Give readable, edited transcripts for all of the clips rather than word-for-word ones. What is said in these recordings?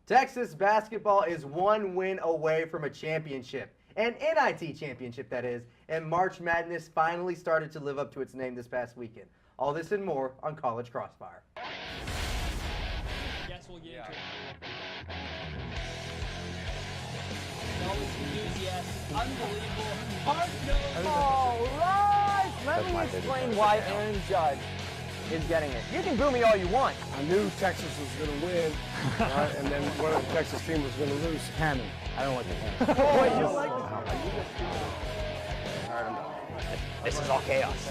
Texas basketball is one win away from a championship, an NIT championship that is, and March Madness finally started to live up to its name this past weekend. All this and more on College Crossfire. Yes, we'll get into it. Always enthusiastic, unbelievable, hard-nosed. All right, let me explain why Aaron Judge is getting it. You can boo me all you want. I knew Texas was going to win, right? And then one of the Texas team was going to lose. Hammy. I don't like the hammy. Boy, you like This is all chaos.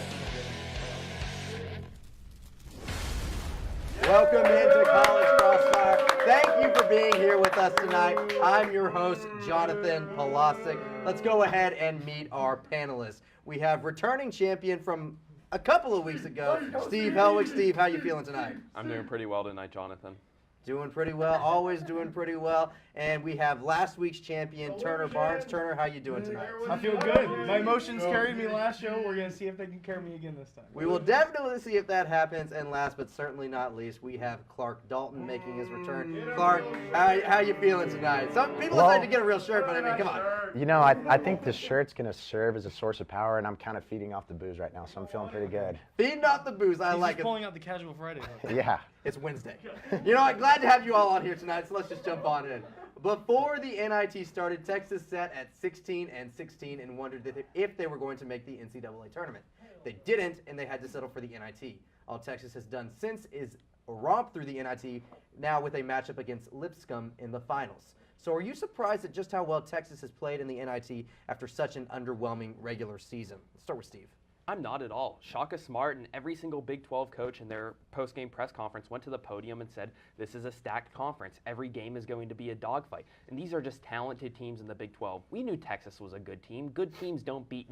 Welcome into College Crossfire. Thank you for being here with us tonight. I'm your host, Jonathan Polasic. Let's go ahead and meet our panelists. We have returning champion from a couple of weeks ago, Steve Helwig. Steve, how you feeling tonight? I'm doing pretty well tonight, Jonathan. Doing pretty well, always doing pretty well. And we have last week's champion, Turner Barnes. Turner, how you doing tonight? I feel good. My emotions carried me last show. We're going to see if they can carry me again this time. We will definitely see if that happens. And last but certainly not least, we have Clark Dalton making his return. Clark, how you feeling tonight? Some people decide to get a real shirt, but I mean, come on. You know, I think this shirt's going to serve as a source of power, and I'm kind of feeding off the booze right now, so I'm feeling pretty good. Feeding off the booze, I He's like just it. pulling out the casual Friday. Yeah. It's Wednesday. You know what? Glad to have you all on here tonight, so let's just jump on in. Before the NIT started, Texas sat at 16-16 and wondered if they were going to make the NCAA tournament. They didn't, and they had to settle for the NIT. All Texas has done since is romp through the NIT, now with a matchup against Lipscomb in the finals. So are you surprised at just how well Texas has played in the NIT after such an underwhelming regular season? Let's start with Steve. I'm not at all. Shaka Smart and every single Big 12 coach in their post-game press conference went to the podium and said, this is a stacked conference. Every game is going to be a dogfight. And these are just talented teams in the Big 12. We knew Texas was a good team. Good teams don't beat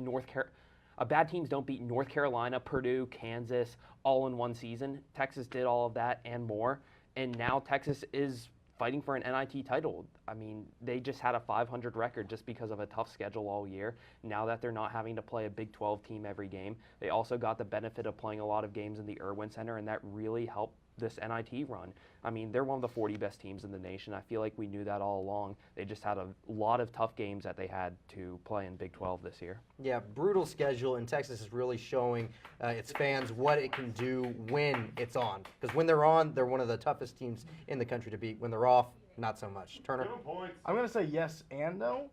bad teams don't beat North Carolina, Purdue, Kansas all in one season. Texas did all of that and more. And now Texas is fighting for an NIT title. I mean, they just had a 500 record just because of a tough schedule all year. Now that they're not having to play a Big 12 team every game, they also got the benefit of playing a lot of games in the Irwin Center, and that really helped this NIT run. I mean, they're one of the 40 best teams in the nation. I feel like we knew that all along. They just had a lot of tough games that they had to play in Big 12 this year. Yeah, brutal schedule, and Texas is really showing its fans what it can do when it's on. Because when they're on, they're one of the toughest teams in the country to beat. When they're off, not so much. Turner? I'm going to say yes and no.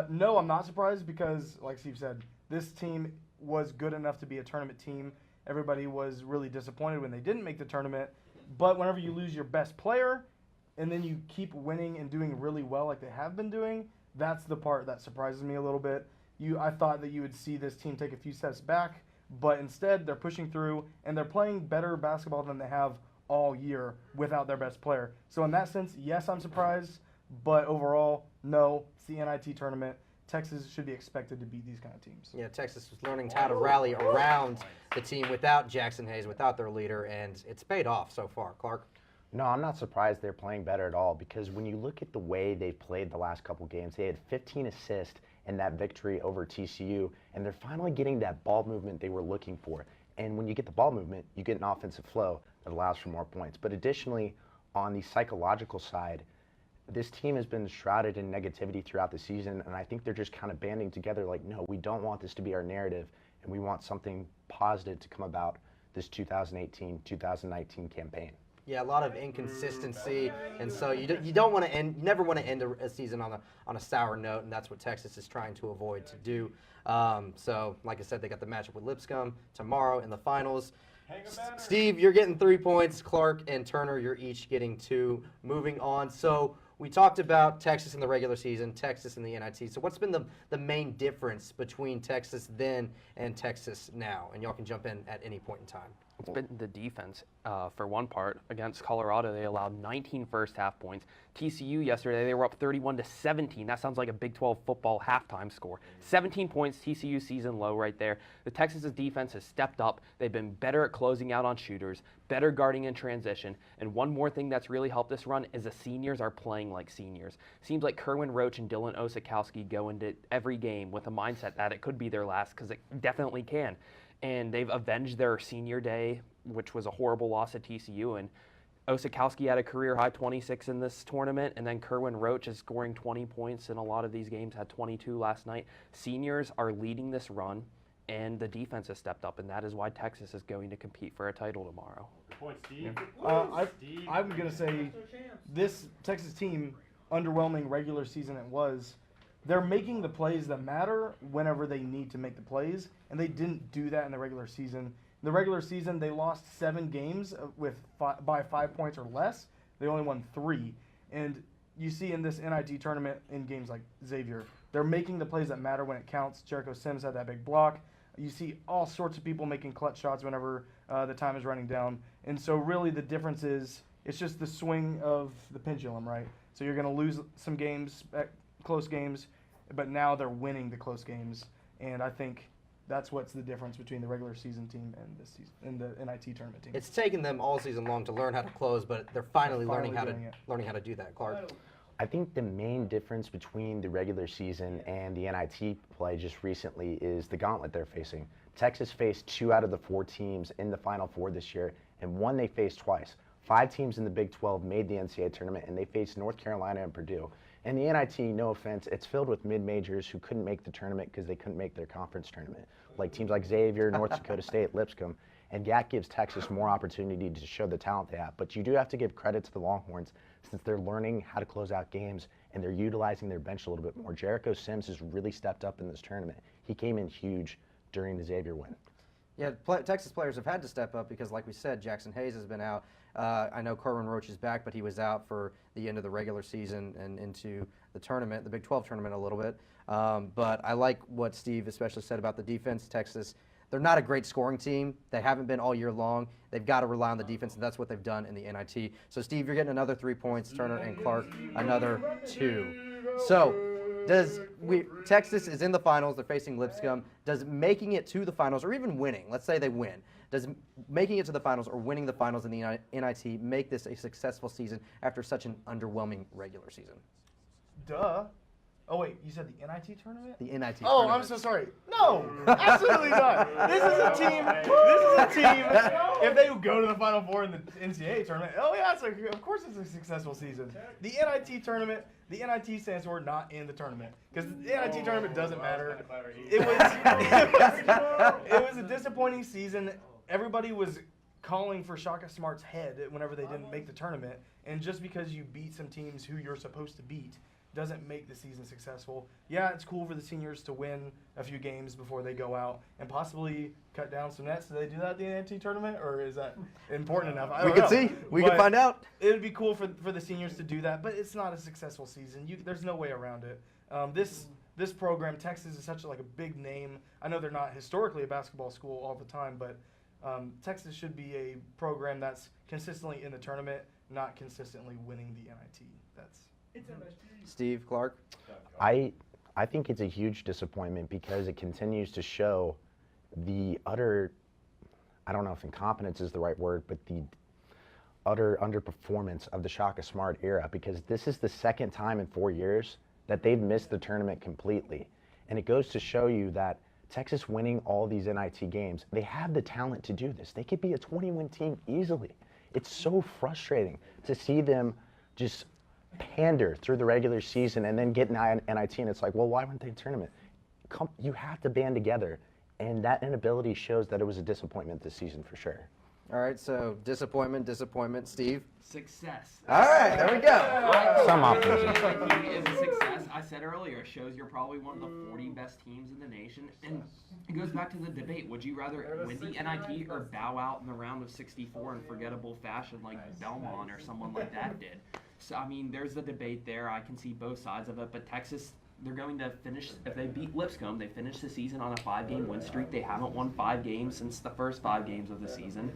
No, I'm not surprised because, like Steve said, this team was good enough to be a tournament team. Everybody was really disappointed when they didn't make the tournament. But whenever you lose your best player and then you keep winning and doing really well like they have been doing, that's the part that surprises me a little bit. I thought that you would see this team take a few steps back, but instead they're pushing through and they're playing better basketball than they have all year without their best player. So in that sense, yes, I'm surprised, but overall, no, it's the NIT tournament. Texas should be expected to beat these kind of teams. Yeah, Texas was learning how to rally around the team without Jackson Hayes, without their leader, and it's paid off so far. Clark? No, I'm not surprised they're playing better at all because when you look at the way they've played the last couple games, they had 15 assists in that victory over TCU, and they're finally getting that ball movement they were looking for. And when you get the ball movement, you get an offensive flow that allows for more points. But additionally, on the psychological side, this team has been shrouded in negativity throughout the season, and I think they're just kind of banding together like, no, we don't want this to be our narrative, and we want something positive to come about this 2018-2019 campaign. Yeah, a lot of inconsistency, and so you don't want to end. You never want to end a season on a sour note, and that's what Texas is trying to avoid to do. So, like I said, they got the matchup with Lipscomb tomorrow in the finals. Steve, you're getting 3 points. Clark and Turner, you're each getting 2. Moving on. So we talked about Texas in the regular season, Texas in the NIT. So what's been the main difference between Texas then and Texas now? And y'all can jump in at any point in time. It's been the defense. For one part, against Colorado, they allowed 19 first half points. TCU yesterday, they were up 31-17. That sounds like a Big 12 football halftime score. 17 points, TCU season low right there. The Texas defense has stepped up. They've been better at closing out on shooters, better guarding in transition. And one more thing that's really helped this run is the seniors are playing like seniors. Seems like Kerwin Roach and Dylan Osikowski go into every game with a mindset that it could be their last, because it definitely can. And they've avenged their senior day, which was a horrible loss at TCU, and Osikowski had a career-high 26 in this tournament, and then Kerwin Roach is scoring 20 points in a lot of these games, had 22 last night. Seniors are leading this run, and the defense has stepped up, and that is why Texas is going to compete for a title tomorrow. Good point, Steve. I'm going to say this Texas team, underwhelming regular season it was, they're making the plays that matter whenever they need to make the plays, and they didn't do that in the regular season. In the regular season, they lost 7 games by 5 points or less. They only won 3. And you see in this NIT tournament in games like Xavier, they're making the plays that matter when it counts. Jericho Sims had that big block. You see all sorts of people making clutch shots whenever the time is running down. And so really the difference is it's just the swing of the pendulum, right? So you're going to lose some games, close games, but now they're winning the close games. And I think that's what's the difference between the regular season team and this season, and the NIT tournament team. It's taken them all season long to learn how to close, but they're finally learning how doing it. to do that, Clark. I think the main difference between the regular season and the NIT play just recently is the gauntlet they're facing. Texas faced 2 out of the 4 teams in the Final Four this year, and 1 they faced twice. 5 teams in the Big 12 made the NCAA tournament, and they faced North Carolina and Purdue. And the NIT, no offense, it's filled with mid-majors who couldn't make the tournament because they couldn't make their conference tournament. Like teams like Xavier, North Dakota State, Lipscomb. And that gives Texas more opportunity to show the talent they have. But you do have to give credit to the Longhorns since they're learning how to close out games and they're utilizing their bench a little bit more. Jericho Sims has really stepped up in this tournament. He came in huge during the Xavier win. Yeah, Texas players have had to step up because, like we said, Jackson Hayes has been out. I know Kerwin Roach is back, but he was out for the end of the regular season and into the tournament, the Big 12 tournament a little bit. But I like what Steve especially said about the defense. Texas, they're not a great scoring team. They haven't been all year long. They've got to rely on the defense, and that's what they've done in the NIT. So, Steve, you're getting another 3 points. Turner and Clark, another 2. So, Texas is in the finals. They're facing Lipscomb. Does making it to the finals, or even winning, let's say they win, does making it to the finals or winning the finals in the NIT make this a successful season after such an underwhelming regular season? Duh. Oh, wait, you said the NIT tournament? The NIT Oh, tournament. I'm so sorry. No, absolutely not. This is a team. If they go to the Final Four in the NCAA tournament, oh, yeah, of course it's a successful season. The NIT tournament, the NIT stands for not in the tournament. Because the NIT tournament doesn't matter. It was a disappointing season. Everybody was calling for Shaka Smart's head whenever they didn't make the tournament. And just because you beat some teams who you're supposed to beat doesn't make the season successful. Yeah, it's cool for the seniors to win a few games before they go out and possibly cut down some nets. Do they do that at the NIT tournament, or is that important enough? I We don't can know. see. We can find out. It would be cool for the seniors to do that, but it's not a successful season. There's no way around it. This program, Texas, is such a big name. I know they're not historically a basketball school all the time, but Texas should be a program that's consistently in the tournament, not consistently winning the NIT. Steve, Clark? I think it's a huge disappointment because it continues to show the utter, I don't know if incompetence is the right word, but the utter underperformance of the Shaka Smart era, because this is the second time in 4 years that they've missed the tournament completely. And it goes to show you that Texas winning all these NIT games, they have the talent to do this. They could be a 20-win team easily. It's so frustrating to see them just pander through the regular season and then get an NIT, and it's like, well, why weren't they in the tournament? You have to band together, and that inability shows that it was a disappointment this season for sure. All right, so disappointment. Steve? Success. All right, there we go. Some optimism. Is a success. I said earlier, it shows you're probably one of the 40 best teams in the nation. And it goes back to the debate. Would you rather win the NIT or bow out in the round of 64 in forgettable fashion like Belmont or someone like that did? So, I mean, there's the debate there. I can see both sides of it. But Texas, they're going to finish, if they beat Lipscomb, they finish the season on a 5-game win streak. They haven't won 5 games since the first 5 games of the season.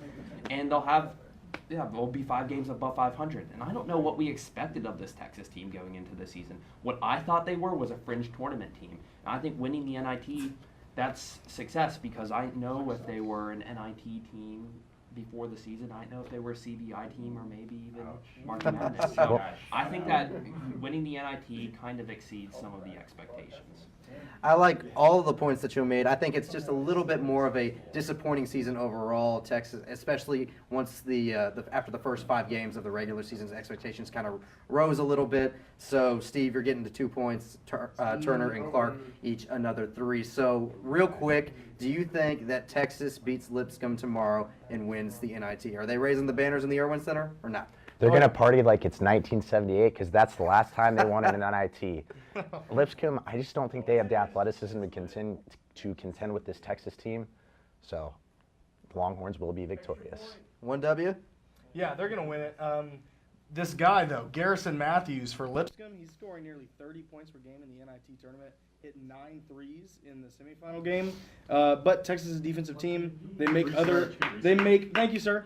And they'll be 5 games above 500. And I don't know what we expected of this Texas team going into the season. What I thought they were was a fringe tournament team. And I think winning the NIT, that's success, because I know if they were an NIT team before the season, I know if they were a CBI team or maybe even March Madness. So I think that winning the NIT kind of exceeds some of the expectations. I like all of the points that you made. I think it's just a little bit more of a disappointing season overall. Texas, especially once after the first 5 games of the regular season's expectations kind of rose a little bit. So, Steve, you're getting to 2 points. Turner and Clark each another 3. So, real quick, do you think that Texas beats Lipscomb tomorrow and wins the NIT? Are they raising the banners in the Irwin Center or not? They're going to party like it's 1978 because that's the last time they won an NIT. Lipscomb, I just don't think they have the athleticism to contend with this Texas team. So the Longhorns will be victorious. 1W? Yeah, they're going to win it. This guy, though, Garrison Matthews for Lipscomb, he's scoring nearly 30 points per game in the NIT tournament, hit 9 threes in the semifinal game. But Texas's defensive team, thank you, sir.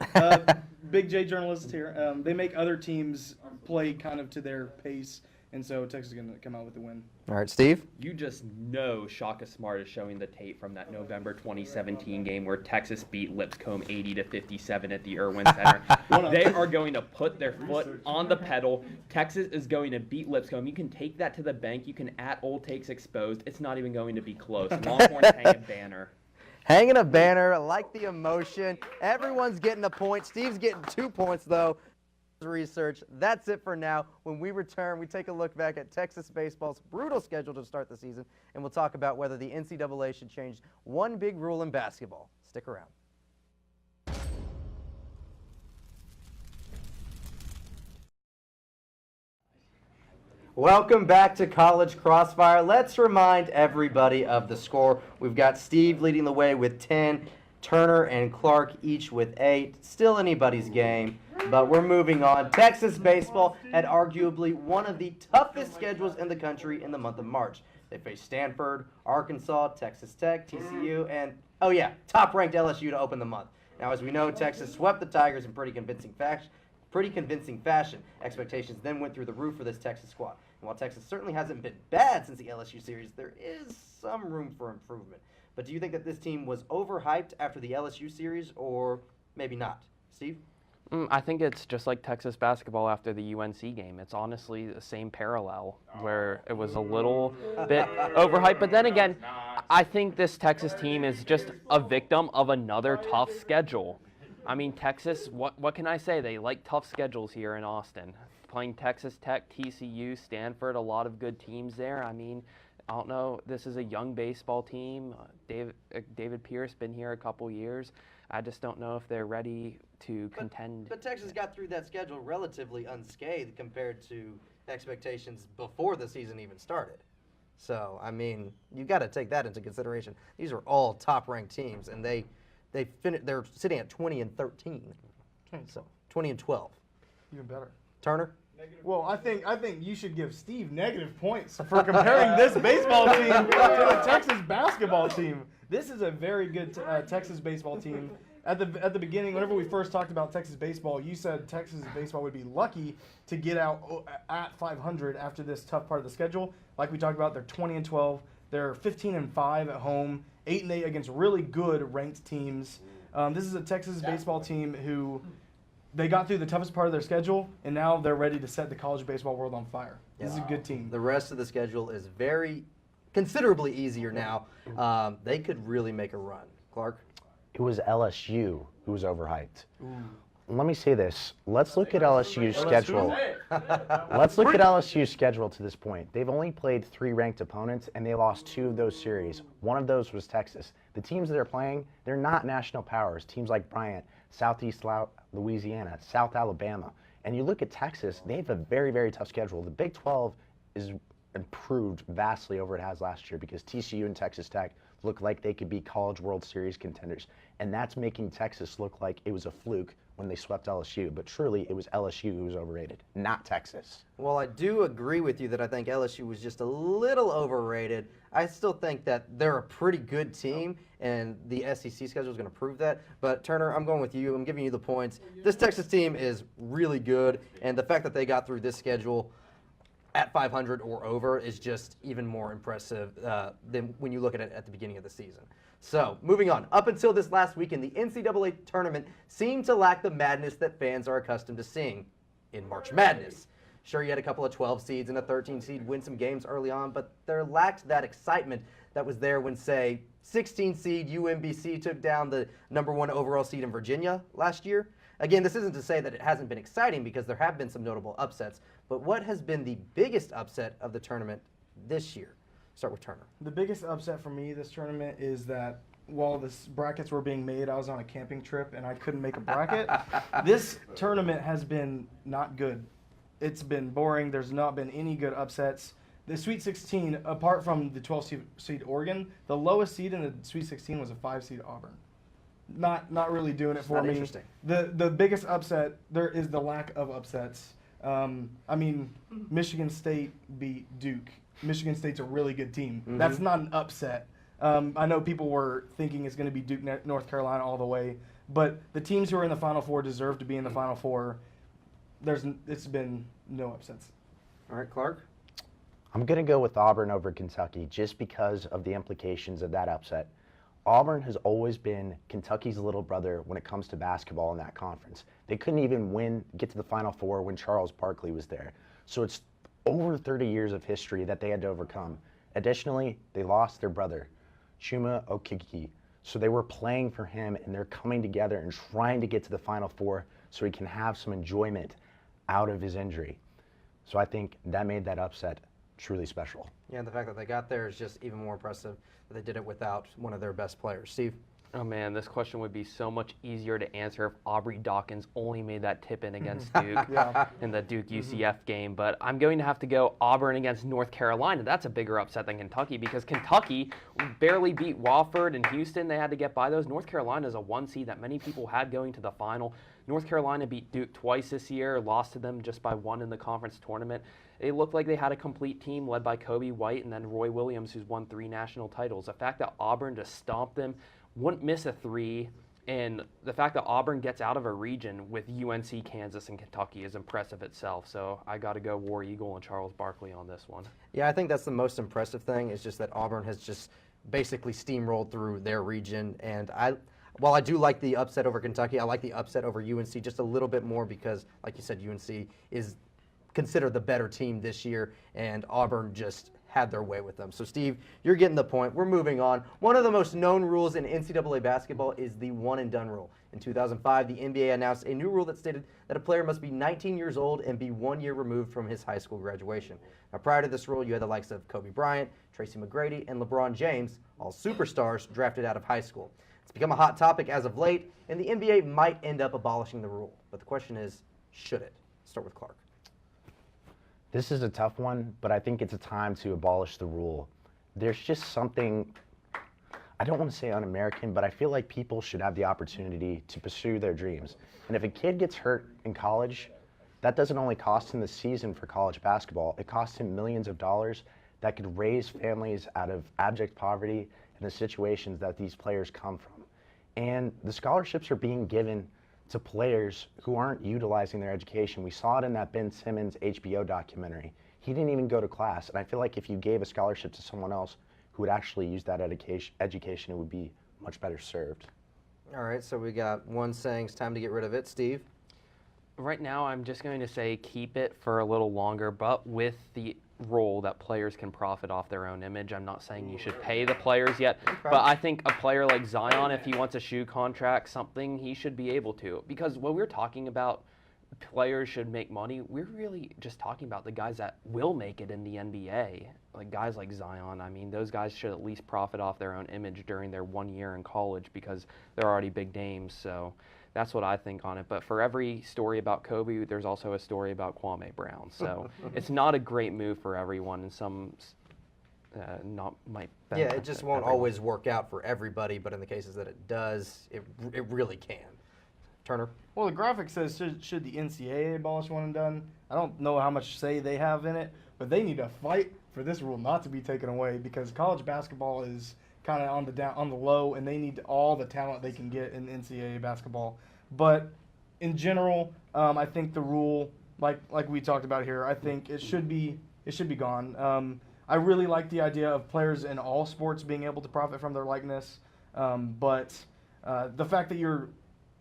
Big J journalist here. They make other teams play kind of to their pace, and so Texas is going to come out with the win. All right, Steve? You just know Shaka Smart is showing the tape from that November 2017 game where Texas beat Lipscomb 80-57 at the Irwin Center. They are going to put their foot on the pedal. Texas is going to beat Lipscomb. You can take that to the bank. You can at Old Takes Exposed. It's not even going to be close. Longhorns hang a banner. Hanging a banner, I like the emotion. Everyone's getting a point. Steve's getting 2 points, though. Research. That's it for now. When we return, we take a look back at Texas baseball's brutal schedule to start the season, and we'll talk about whether the NCAA should change one big rule in basketball. Stick around. Welcome back to College Crossfire. Let's remind everybody of the score. We've got Steve leading the way with 10, Turner and Clark each with 8. Still anybody's game, but we're moving on. Texas baseball had arguably one of the toughest schedules in the country in the month of March. They faced Stanford, Arkansas, Texas Tech, TCU, and, oh yeah, top-ranked LSU to open the month. Now, as we know, Texas swept the Tigers in pretty convincing fashion. Expectations then went through the roof for this Texas squad. And while Texas certainly hasn't been bad since the LSU series, there is some room for improvement. But do you think that this team was overhyped after the LSU series, or maybe not? Steve? I think it's just like Texas basketball after the UNC game. It's honestly the same parallel where it was a little bit overhyped. But then again, I think this Texas team is just a victim of another tough schedule. I mean, Texas, what can I say? They like tough schedules here in Austin. Playing Texas Tech, TCU, Stanford, a lot of good teams there. I mean, I don't know. This is a young baseball team. David Pierce been here a couple years. I just don't know if they're ready to contend. But Texas got through that schedule relatively unscathed compared to expectations before the season even started. So, I mean, you got to take that into consideration. These are all top-ranked teams, and they're sitting at 20-13. So 20-12. Even better. Turner? Well, I think you should give Steve negative points for comparing this baseball team to the Texas basketball team. This is a very good Texas baseball team. At the beginning, whenever we first talked about Texas baseball, you said Texas baseball would be lucky to get out at 500 after this tough part of the schedule. Like we talked about, they're 20-12. They're 15-5 at home, 8-8 against really good ranked teams. This is a Texas baseball team who they got through the toughest part of their schedule, and now they're ready to set the college baseball world on fire. This is a good team. The rest of the schedule is considerably easier now. They could really make a run. Clark? It was LSU who was overhyped. Let me say this. Let's look at LSU's schedule. Let's look at LSU's schedule to this point. They've only played 3 ranked opponents, and they lost 2 of those series. One of those was Texas. The teams that they're playing, they're not national powers. Teams like Bryant, Southeast Louisiana, South Alabama. And you look at Texas, they have a very, very tough schedule. The Big 12 is improved vastly over what it has last year because TCU and Texas Tech look like they could be College World Series contenders. And that's making Texas look like it was a fluke when they swept LSU. But truly, it was LSU who was overrated, not Texas. Well, I do agree with you that I think LSU was just a little overrated. I still think that they're a pretty good team, and the SEC schedule is going to prove that. But, Turner, I'm going with you. I'm giving you the points. This Texas team is really good, and the fact that they got through this schedule at 500 or over is just even more impressive than when you look at it at the beginning of the season. So, moving on. Up until this last weekend, the NCAA tournament seemed to lack the madness that fans are accustomed to seeing in March Madness. Sure, you had a couple of 12 seeds and a 13 seed win some games early on, but there lacked that excitement that was there when, say, 16 seed UMBC took down the #1 overall seed in Virginia last year. Again, this isn't to say that it hasn't been exciting because there have been some notable upsets, but what has been the biggest upset of the tournament this year? Start with Turner. The biggest upset for me this tournament is that while the brackets were being made, I was on a camping trip and I couldn't make a bracket. This tournament has been not good. It's been boring. There's not been any good upsets. The Sweet 16, apart from the 12 seed Oregon, the lowest seed in the Sweet 16 was a 5 seed Auburn. Not really doing it for me. Interesting. The biggest upset there is the lack of upsets. Michigan State beat Duke. Michigan State's a really good team. Mm-hmm. That's not an upset. I know people were thinking it's going to be Duke, North Carolina all the way, but the teams who are in the Final Four deserve to be in the Final Four. It's been no upsets. All right, Clark. I'm going to go with Auburn over Kentucky just because of the implications of that upset. Auburn has always been Kentucky's little brother when it comes to basketball in that conference. They couldn't even get to the Final Four when Charles Barkley was there. So it's over 30 years of history that they had to overcome. Additionally, they lost their brother, Chuma Okeke. So they were playing for him, and they're coming together and trying to get to the Final Four so he can have some enjoyment out of his injury. So I think that made that upset truly special. Yeah, the fact that they got there is just even more impressive that they did it without one of their best players. Steve? Oh man, this question would be so much easier to answer if Aubrey Dawkins only made that tip in against Duke in the Duke UCF game. But I'm going to have to go Auburn against North Carolina. That's a bigger upset than Kentucky because Kentucky barely beat Wofford and Houston. They had to get by those. North Carolina is a 1 seed that many people had going to the final. North Carolina beat Duke twice this year, lost to them just by 1 in the conference tournament. It looked like they had a complete team led by Kobe White and then Roy Williams, who's won 3 national titles. The fact that Auburn just stomped them, wouldn't miss a 3, and the fact that Auburn gets out of a region with UNC, Kansas, and Kentucky is impressive itself. So I got to go War Eagle and Charles Barkley on this one. Yeah, I think that's the most impressive thing is just that Auburn has just basically steamrolled through their region. And while I do like the upset over Kentucky, I like the upset over UNC just a little bit more because, like you said, UNC is considered the better team this year, and Auburn just had their way with them. So, Steve, you're getting the point. We're moving on. One of the most known rules in NCAA basketball is the one-and-done rule. In 2005, the NBA announced a new rule that stated that a player must be 19 years old and be 1 year removed from his high school graduation. Now, prior to this rule, you had the likes of Kobe Bryant, Tracy McGrady, and LeBron James, all superstars drafted out of high school. It's become a hot topic as of late, and the NBA might end up abolishing the rule. But the question is, should it? Start with Clark. This is a tough one, but I think it's a time to abolish the rule. There's just something, I don't want to say un-American, but I feel like people should have the opportunity to pursue their dreams. And if a kid gets hurt in college, that doesn't only cost him the season for college basketball, it costs him millions of dollars that could raise families out of abject poverty and the situations that these players come from. And the scholarships are being given to players who aren't utilizing their education. We saw it in that Ben Simmons HBO documentary. He didn't even go to class, and I feel like if you gave a scholarship to someone else who would actually use that education, it would be much better served. All right, so we got one saying it's time to get rid of it. Steve? Right now, I'm just going to say keep it for a little longer, but with the role that players can profit off their own image. I'm not saying you should pay the players yet, but I think a player like Zion, if he wants a shoe contract, something, he should be able to. Because when we're talking about players should make money, we're really just talking about the guys that will make it in the NBA. Like guys like Zion, I mean, those guys should at least profit off their own image during their 1 year in college because they're already big names. So that's what I think on it. But for every story about Kobe, there's also a story about Kwame Brown. So it's not a great move for everyone, and some might benefit. Yeah, it just won't always work out for everybody, but in the cases that it does, it really can. Turner? Well, the graphic says should the NCAA abolish one and done. I don't know how much say they have in it, but they need to fight for this rule not to be taken away because college basketball is kind of on the low, and they need all the talent they can get in NCAA basketball. But in general, I think the rule, like we talked about here, I think it should be gone. I really like the idea of players in all sports being able to profit from their likeness, but the fact that you're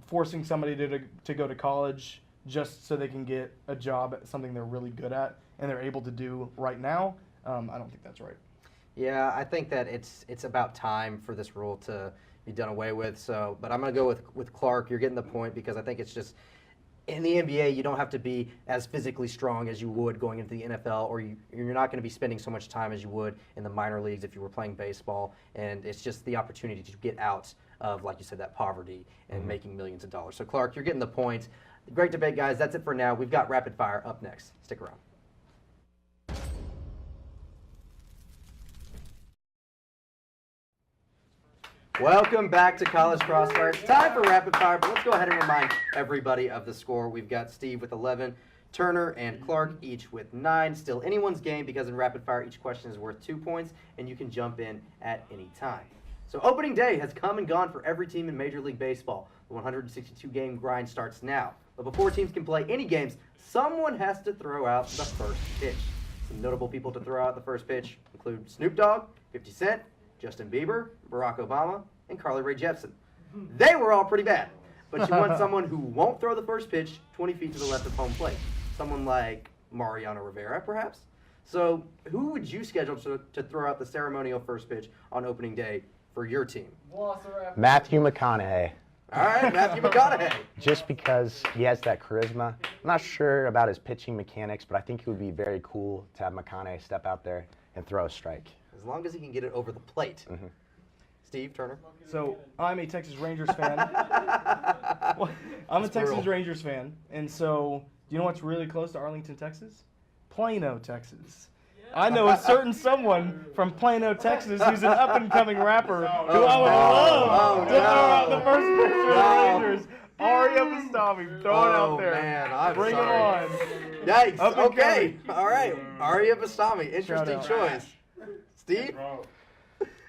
forcing somebody to go to college just so they can get a job at something they're really good at and they're able to do right now. I don't think that's right. Yeah, I think that it's about time for this rule to be done away with. So, but I'm going to go with Clark. You're getting the point because I think it's just in the NBA you don't have to be as physically strong as you would going into the NFL, or you're not going to be spending so much time as you would in the minor leagues if you were playing baseball. And it's just the opportunity to get out of, like you said, that poverty and making millions of dollars. So, Clark, you're getting the point. Great debate, guys. That's it for now. We've got Rapid Fire up next. Stick around. Welcome back to College Crossfire. It's time for Rapid Fire, but let's go ahead and remind everybody of the score. We've got Steve with 11, Turner and Clark each with 9. Still anyone's game because in Rapid Fire each question is worth 2 points, and you can jump in at any time. So opening day has come and gone for every team in Major League Baseball. The 162-game grind starts now. But before teams can play any games, someone has to throw out the first pitch. Some notable people to throw out the first pitch include Snoop Dogg, 50 Cent, Justin Bieber, Barack Obama, and Carly Rae Jepsen. They were all pretty bad, but you want someone who won't throw the first pitch 20 feet to the left of home plate. Someone like Mariano Rivera, perhaps? So who would you schedule to throw out the ceremonial first pitch on opening day for your team? Matthew McConaughey. All right, Matthew McConaughey. Just because he has that charisma. I'm not sure about his pitching mechanics, but I think it would be very cool to have McConaughey step out there and throw a strike. As long as he can get it over the plate. Steve, Turner? So I'm a Texas Rangers fan. I'm a Texas Rangers fan, and so do you know what's really close to Arlington, Texas? Plano, Texas. I know a certain someone from Plano, Texas, who's an up-and-coming rapper who I would love to throw out the first pitch for the Rangers. Aria Bastami, throw it out there. Man, I'm Bring sorry. him on. Yikes. Up and Okay. coming. All right. Aria Bastami. Interesting Shout choice. Steve?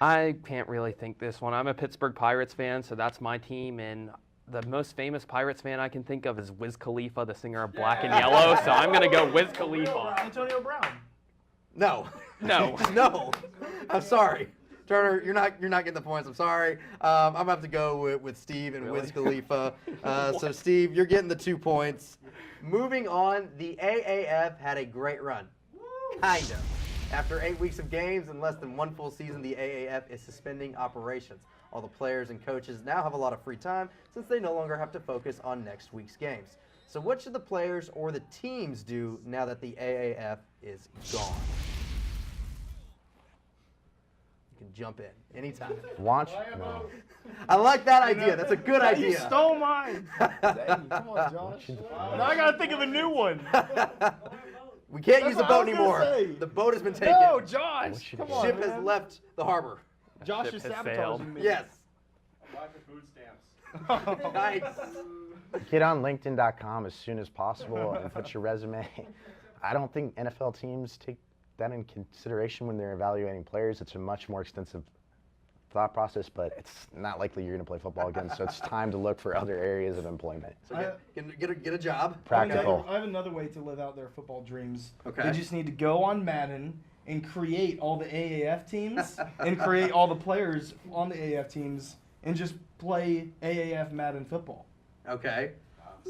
I can't really think this one. I'm a Pittsburgh Pirates fan, so that's my team, and the most famous Pirates fan I can think of is Wiz Khalifa, the singer of Black and Yellow, so I'm going to go Wiz Khalifa. Antonio Brown. No. No. No. I'm sorry. Turner, you're not getting the points. I'm sorry. I'm going to have to go with Steve and Wiz Khalifa. So, Steve, you're getting the 2 points. Moving on, the AAF had a great run. Kind of. After 8 weeks of games and less than 1 full season, the AAF is suspending operations. All the players and coaches now have a lot of free time since they no longer have to focus on next week's games. So what should the players or the teams do now that the AAF is gone? You can jump in anytime. Launch? No. I like that idea. That's a good idea. You stole mine. Dang, come on, Josh. Now I got to think of a new one. We can't That's use the what I boat was gonna anymore. say. The boat has been taken. No, Josh. Come on, Ship man. has left the harbor. Josh Ship is has sabotaging me. Yes. Apply for food stamps. Nice. Get on LinkedIn.com as soon as possible and put your resume. I don't think NFL teams take that in consideration when they're evaluating players. It's a much more extensive thought process, but it's not likely you're going to play football again, so it's time to look for other areas of employment. So get a job. Practical. I have another way to live out their football dreams. Okay. They just need to go on Madden and create all the AAF teams and create all the players on the AAF teams and just play AAF Madden football. Okay.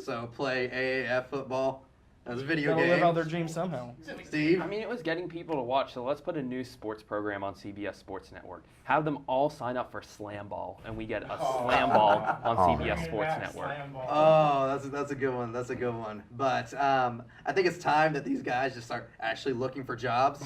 So play AAF football as a video Gotta game. live out their dreams somehow. Steve? I mean, it was getting people to watch, so let's put a new sports program on CBS Sports Network. Have them all sign up for Slam Ball, and we get a Slam Ball on CBS Sports Network. Oh, that's a good one. That's a good one. But I think it's time that these guys just start actually looking for jobs,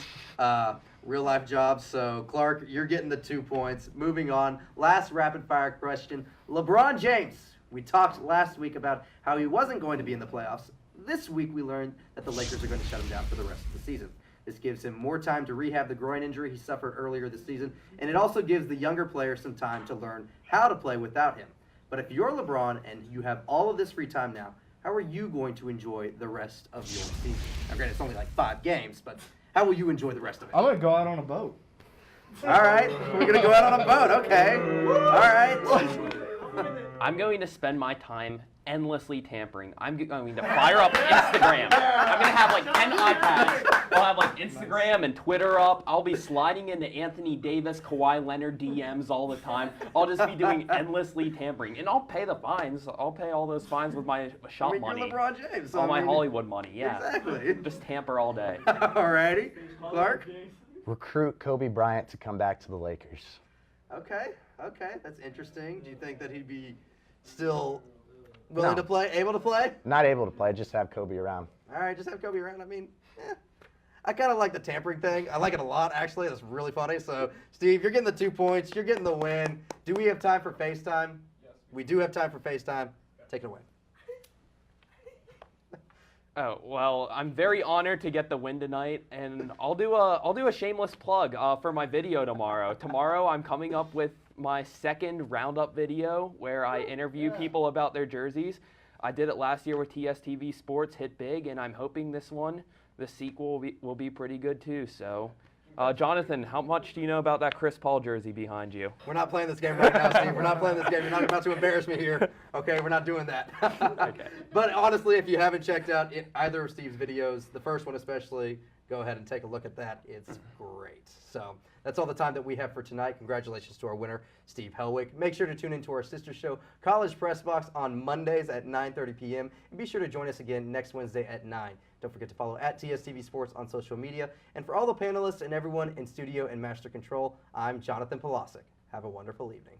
real life jobs. So Clark, you're getting the 2 points. Moving on, last rapid fire question. LeBron James. We talked last week about how he wasn't going to be in the playoffs. This week we learned that the Lakers are going to shut him down for the rest of the season. This gives him more time to rehab the groin injury he suffered earlier this season, and it also gives the younger players some time to learn how to play without him. But if you're LeBron and you have all of this free time now, how are you going to enjoy the rest of your season? Now, granted, it's only like 5 games, but how will you enjoy the rest of it? I'm going to go out on a boat. All right, we're going to go out on a boat. Okay. All right. I'm going to spend my time endlessly tampering. I'm going to fire up Instagram. I'm going to have like 10 iPads. I'll have like Instagram and Twitter up. I'll be sliding into Anthony Davis, Kawhi Leonard DMs all the time. I'll just be doing endlessly tampering. And I'll pay the fines. I'll pay all those fines with my shop money. You're LeBron James. So All my Hollywood money, yeah. Exactly. Just tamper all day. Alrighty. Clark? Recruit Kobe Bryant to come back to the Lakers. Okay, that's interesting. Do you think that he'd be still willing to play, able to play? Not able to play, just have Kobe around. All right, just have Kobe around. I mean, I kind of like the tampering thing. I like it a lot, actually. That's really funny. So, Steve, you're getting the 2 points. You're getting the win. Do we have time for FaceTime? Yes. We do have time for FaceTime. Take it away. Oh, well, I'm very honored to get the win tonight, and I'll do a shameless plug for my video tomorrow. Tomorrow I'm coming up with my second roundup video where I interview people about their jerseys. I did it last year with TSTV Sports, hit big, and I'm hoping this sequel will be pretty good too. So, Jonathan, how much do you know about that Chris Paul jersey behind you? We're not playing this game right now, Steve. We're not playing this game. You're not about to embarrass me here. Okay, we're not doing that. Okay. But honestly, if you haven't checked out either of Steve's videos, the first one especially, go ahead and take a look at that. It's great. So that's all the time that we have for tonight. Congratulations to our winner, Steve Helwig. Make sure to tune into our sister show, College Press Box, on Mondays at 9:30 p.m. And be sure to join us again next Wednesday at 9. Don't forget to follow at TSTV Sports on social media. And for all the panelists and everyone in studio and master control, I'm Jonathan Polasic. Have a wonderful evening.